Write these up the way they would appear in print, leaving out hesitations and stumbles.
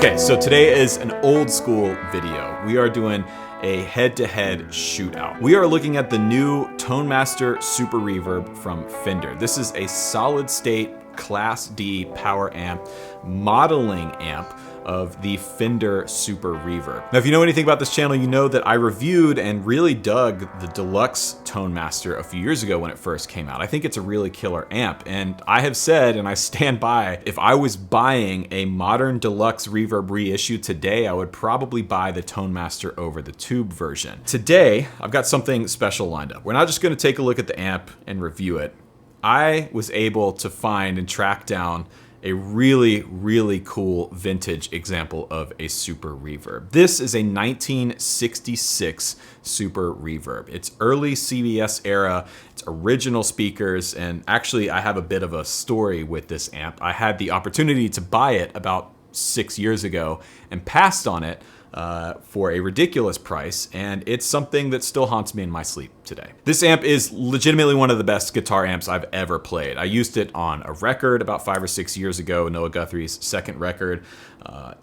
Okay, so today is an old school video. We are doing a head-to-head shootout. We are looking at the new Tonemaster Super Reverb from Fender. This is a solid state Class D power amp, modeling amp of the Fender Super Reverb. Now, if you know anything about this channel, you know that I reviewed and really dug the deluxe Tonemaster a few years ago when it first came out. I think it's a really killer amp, and I have said, and I stand by, if I was buying a modern deluxe reverb reissue today, I would probably buy the Tonemaster over the tube version. Today, I've got something special lined up. We're not just gonna take a look at the amp and review it. I was able to find and track down a really cool vintage example of a Super Reverb. This is a 1966 Super Reverb. It's early CBS era, it's original speakers, and actually I have a bit of a story with this amp. I had the opportunity to buy it about 6 years ago and passed on it for a ridiculous price, and it's something that still haunts me in my sleep today. This amp is legitimately one of the best guitar amps I've ever played. I used it on a record about 5 or 6 years ago, Noah Guthrie's second record.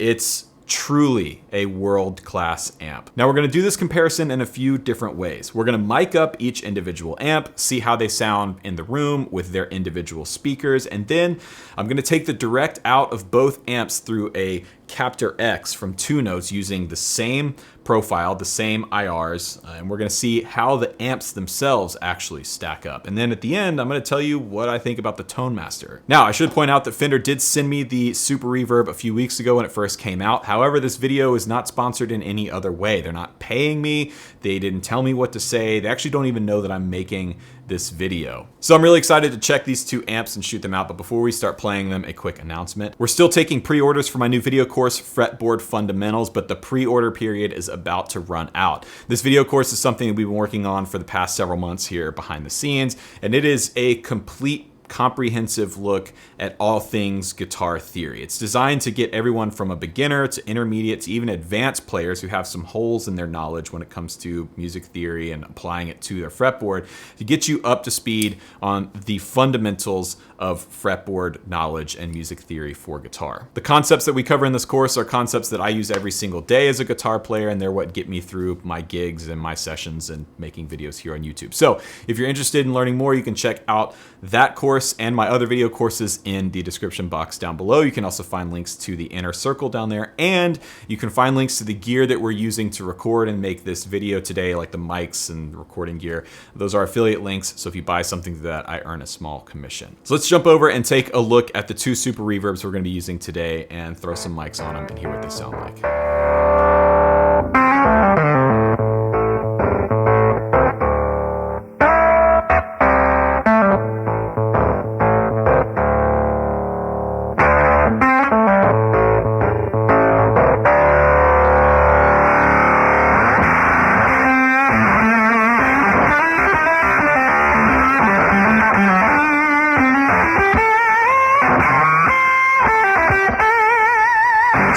It's truly a world-class amp. Now we're gonna do this comparison in a few different ways. We're gonna mic up each individual amp, see how they sound in the room with their individual speakers, and then I'm gonna take the direct out of both amps through a Captor X from 2 Notes using the same profile, the same IRs, and we're gonna see how the amps themselves actually stack up. And then at the end, I'm gonna tell you what I think about the Tonemaster. Now, I should point out that Fender did send me the Super Reverb a few weeks ago when it first came out. However, this video is not sponsored in any other way. They're not paying me. They didn't tell me what to say. They actually don't even know that I'm making this video. So I'm really excited to check these 2 amps and shoot them out, but before we start playing them, a quick announcement. We're still taking pre-orders for my new video course, Fretboard Fundamentals, but the pre-order period is about to run out. This video course is something that we've been working on for the past several months here behind the scenes, and it is a complete comprehensive look at all things guitar theory. It's designed to get everyone from a beginner to intermediate to even advanced players who have some holes in their knowledge when it comes to music theory and applying it to their fretboard, to get you up to speed on the fundamentals of fretboard knowledge and music theory for guitar. The concepts that we cover in this course are concepts that I use every single day as a guitar player, and they're what get me through my gigs and my sessions and making videos here on YouTube. So if you're interested in learning more, you can check out that course and my other video courses in the description box down below. You can also find links to the inner circle down there, and you can find links to the gear that we're using to record and make this video today, like the mics and recording gear. Those are affiliate links, so if you buy something to that, I earn a small commission. So let's jump over and take a look at the 2 Super Reverbs we're gonna be using today and throw some mics on them and hear what they sound like.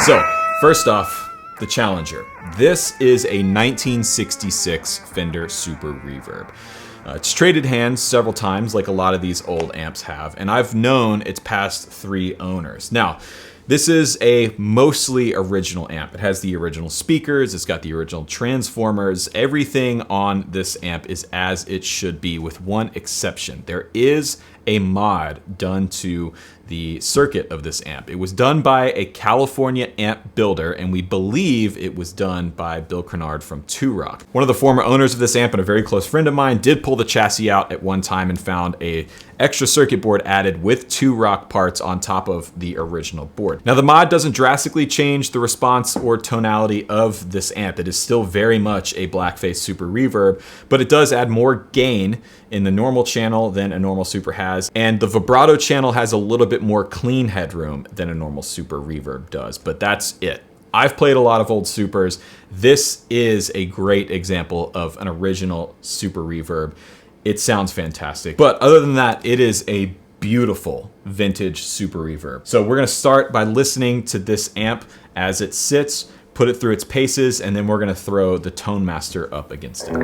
So, first off, the Challenger. This is a 1966 Fender Super Reverb. It's traded hands several times, like a lot of these old amps have, and I've known its past 3 owners. Now, this is a mostly original amp. It has the original speakers, it's got the original transformers. Everything on this amp is as it should be, with one exception. There is a mod done to the circuit of this amp. It was done by a California amp builder, and we believe it was done by Bill Crenard from 2 Rock. One of the former owners of this amp and a very close friend of mine did pull the chassis out at one time and found a extra circuit board added with 2 Rock parts on top of the original board. Now, the mod doesn't drastically change the response or tonality of this amp. It is still very much a blackface Super Reverb, but it does add more gain in the normal channel than a normal Super has, and the vibrato channel has a little bit more clean headroom than a normal Super Reverb does, but that's it. I've played a lot of old Supers. This is a great example of an original Super Reverb. It sounds fantastic, but other than that, it is a beautiful vintage Super Reverb. So we're gonna start by listening to this amp as it sits, put it through its paces, and then we're gonna throw the Tonemaster up against it.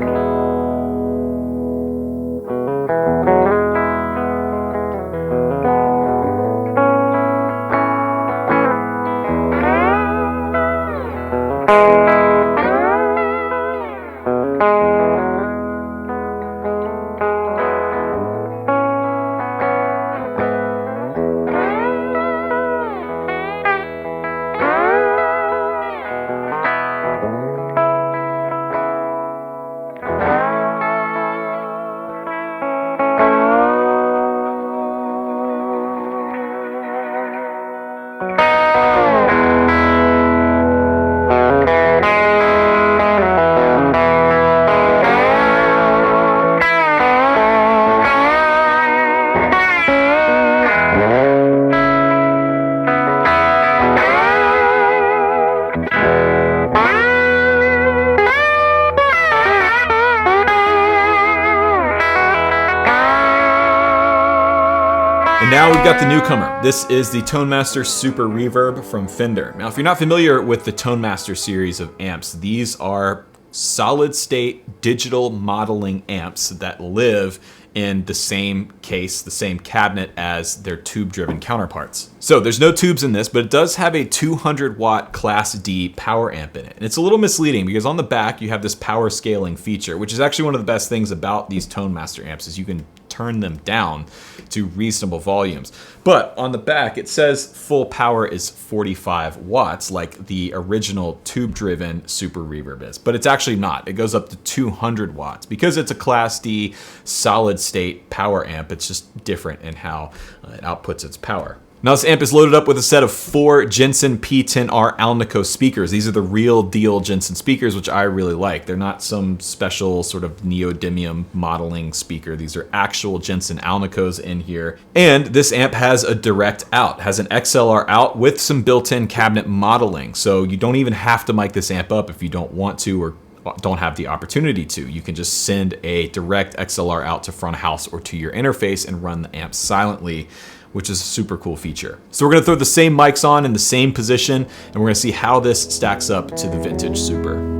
And now we've got the newcomer. This is the Tonemaster Super Reverb from Fender. Now, if you're not familiar with the Tonemaster series of amps, these are solid-state digital modeling amps that live in the same case, the same cabinet as their tube-driven counterparts. So there's no tubes in this, but it does have a 200-watt Class D power amp in it. And it's a little misleading because on the back you have this power scaling feature, which is actually one of the best things about these Tonemaster amps is you can turn them down to reasonable volumes. But on the back, it says full power is 45 watts, like the original tube-driven Super Reverb is. But it's actually not. It goes up to 200 watts. Because it's a Class D solid-state power amp, it's just different in how it outputs its power. Now this amp is loaded up with a set of 4 Jensen P10R Alnico speakers. These are the real deal Jensen speakers, which I really like. They're not some special sort of neodymium modeling speaker. These are actual Jensen Alnicos in here. And this amp has a direct out, has an XLR out with some built-in cabinet modeling. So you don't even have to mic this amp up if you don't want to or don't have the opportunity to. You can just send a direct XLR out to front of house or to your interface and run the amp silently, which is a super cool feature. So we're gonna throw the same mics on in the same position, and we're gonna see how this stacks up to the vintage Super.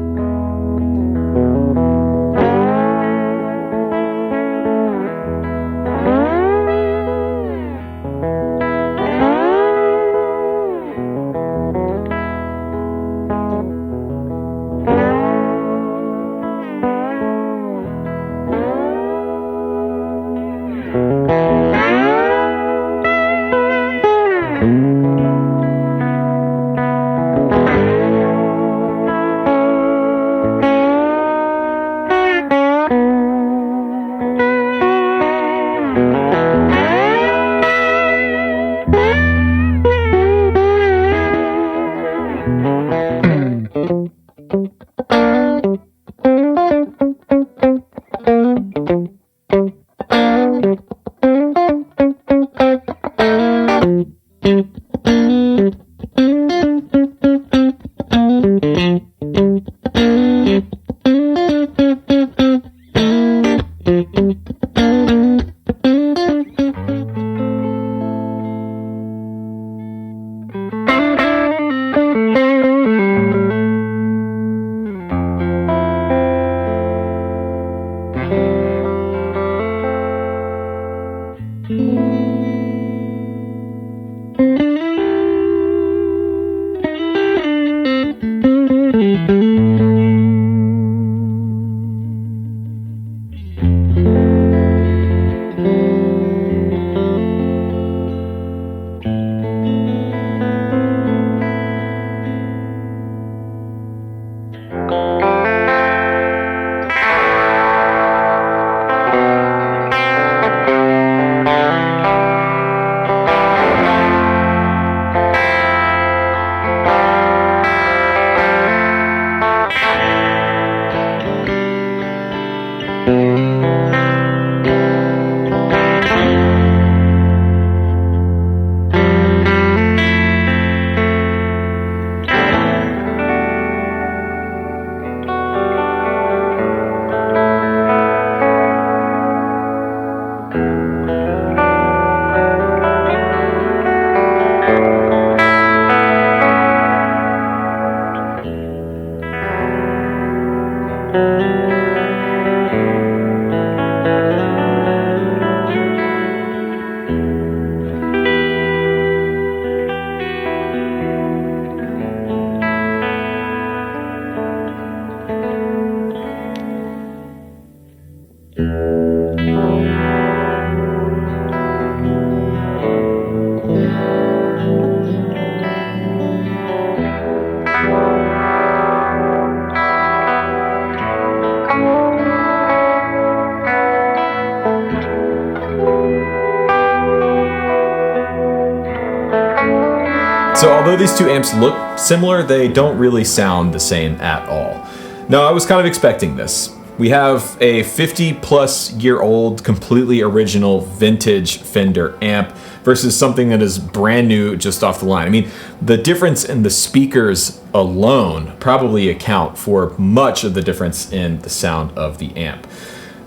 So although these two amps look similar, they don't really sound the same at all. Now, I was kind of expecting this. We have a 50-plus-year-old, completely original, vintage Fender amp versus something that is brand new just off the line. I mean, the difference in the speakers alone probably account for much of the difference in the sound of the amp.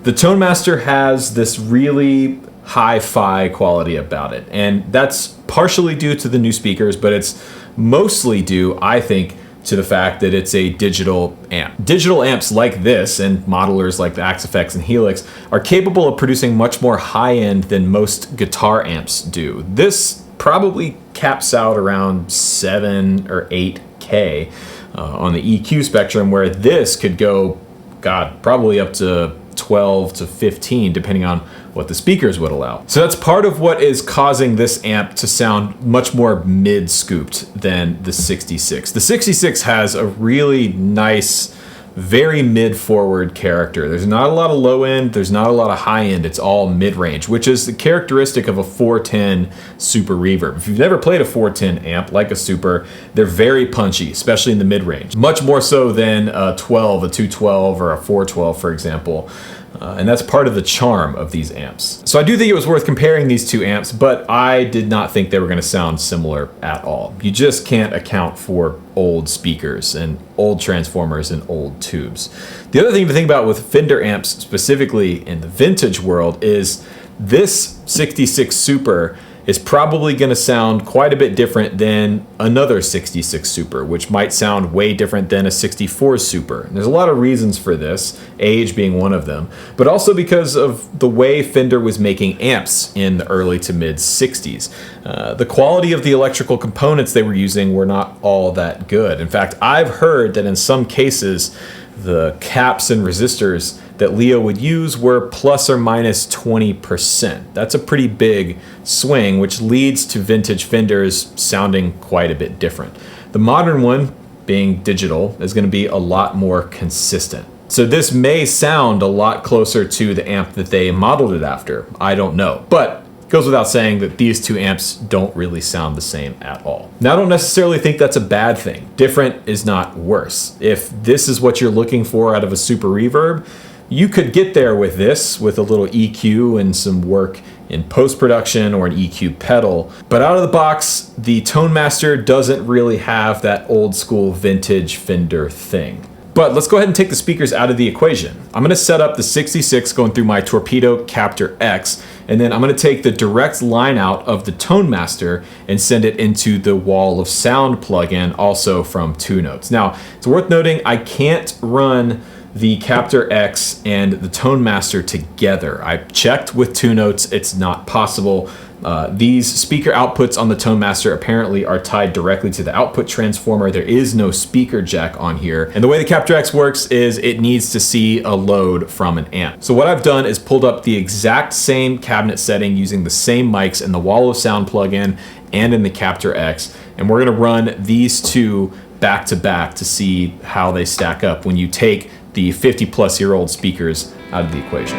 The Tonemaster has this really hi-fi quality about it. And that's partially due to the new speakers, but it's mostly due, I think, to the fact that it's a digital amp. Digital amps like this and modelers like the AxeFx and Helix are capable of producing much more high-end than most guitar amps do. This probably caps out around 7 or 8K on the EQ spectrum, where this could go, God, probably up to 12 to 15, depending on what the speakers would allow. So that's part of what is causing this amp to sound much more mid-scooped than the 66. The 66 has a really nice, very mid-forward character. There's not a lot of low end, there's not a lot of high end, it's all mid-range, which is the characteristic of a 410 Super Reverb. If you've never played a 410 amp like a Super, they're very punchy, especially in the mid-range. Much more so than a 12, a 212, or a 412, for example. And that's part of the charm of these amps. So I do think it was worth comparing these two amps, but I did not think they were going to sound similar at all. You just can't account for old speakers and old transformers and old tubes. The other thing to think about with Fender amps, specifically in the vintage world, is this 66 Super is probably going to sound quite a bit different than another 66 Super, which might sound way different than a 64 Super. And there's a lot of reasons for this, age being one of them, but also because of the way Fender was making amps in the early to mid 60s. The quality of the electrical components they were using were not all that good. In fact, I've heard that in some cases, the caps and resistors that Leo would use were plus or minus 20%. That's a pretty big swing, which leads to vintage Fenders sounding quite a bit different. The modern one, being digital, is going to be a lot more consistent. So this may sound a lot closer to the amp that they modeled it after. I don't know. But it goes without saying that these two amps don't really sound the same at all. Now, I don't necessarily think that's a bad thing. Different is not worse. If this is what you're looking for out of a Super Reverb, you could get there with this, with a little EQ and some work in post-production or an EQ pedal. But out of the box, the Tonemaster doesn't really have that old school vintage Fender thing. But let's go ahead and take the speakers out of the equation. I'm gonna set up the 66 going through my Torpedo Captor X, and then I'm gonna take the direct line out of the Tonemaster and send it into the Wall of Sound plugin, also from 2Notes. Now, it's worth noting I can't run the Captor X and the Tonemaster together. I checked with 2Notes, it's not possible. These speaker outputs on the Tonemaster apparently are tied directly to the output transformer. There is no speaker jack on here. And the way the Captor X works is it needs to see a load from an amp. So what I've done is pulled up the exact same cabinet setting using the same mics in the Wall of Sound plugin and in the Captor X. And we're gonna run these two back to back to see how they stack up when you take the 50-plus-year-old speakers out of the equation.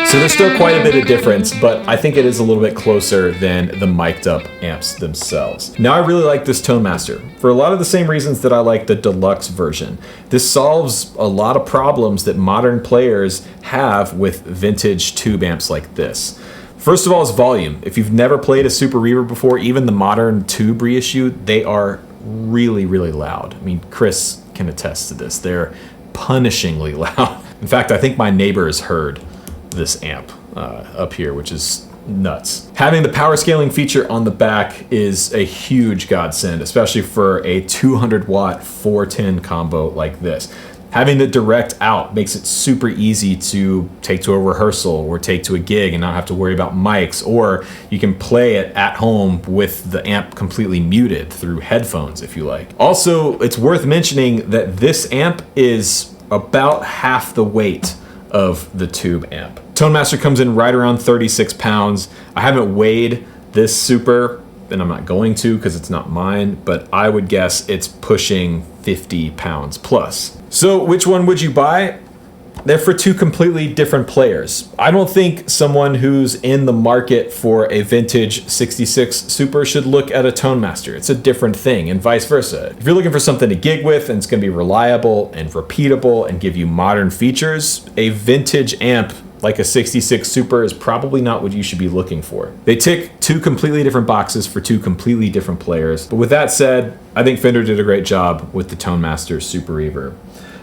So there's still quite a bit of difference, but I think it is a little bit closer than the mic'd up amps themselves. Now, I really like this Tonemaster for a lot of the same reasons that I like the deluxe version. This solves a lot of problems that modern players have with vintage tube amps like this. First of all is volume. If you've never played a Super Reverb before, even the modern tube reissue, they are really, really loud. I mean, Chris can attest to this. They're punishingly loud. In fact, I think my neighbors heard this amp up here, which is nuts. Having the power scaling feature on the back is a huge godsend, especially for a 200 watt 410 combo like this. Having the direct out makes it super easy to take to a rehearsal or take to a gig and not have to worry about mics, or you can play it at home with the amp completely muted through headphones if you like. Also, it's worth mentioning that this amp is about half the weight of the tube amp. Tonemaster comes in right around 36 pounds. I haven't weighed this Super, and I'm not going to because it's not mine, but I would guess it's pushing 50 pounds plus. So which one would you buy? They're for two completely different players. I don't think someone who's in the market for a vintage 66 Super should look at a Tonemaster. It's a different thing, and vice versa. If you're looking for something to gig with and it's gonna be reliable and repeatable and give you modern features, a vintage amp like a 66 Super is probably not what you should be looking for. They tick two completely different boxes for two completely different players. But with that said, I think Fender did a great job with the Tonemaster Super Reverb.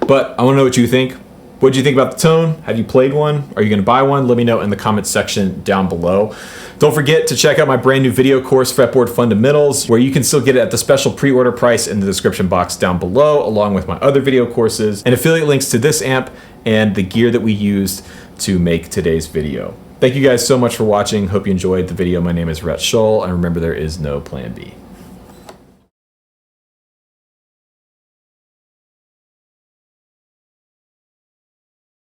But I wanna know what you think. What do you think about the Tone? Have you played one? Are you gonna buy one? Let me know in the comments section down below. Don't forget to check out my brand new video course, Fretboard Fundamentals, where you can still get it at the special pre-order price in the description box down below, along with my other video courses and affiliate links to this amp and the gear that we used to make today's video. Thank you guys so much for watching. Hope you enjoyed the video. My name is Rhett Shull, and remember, there is no plan B.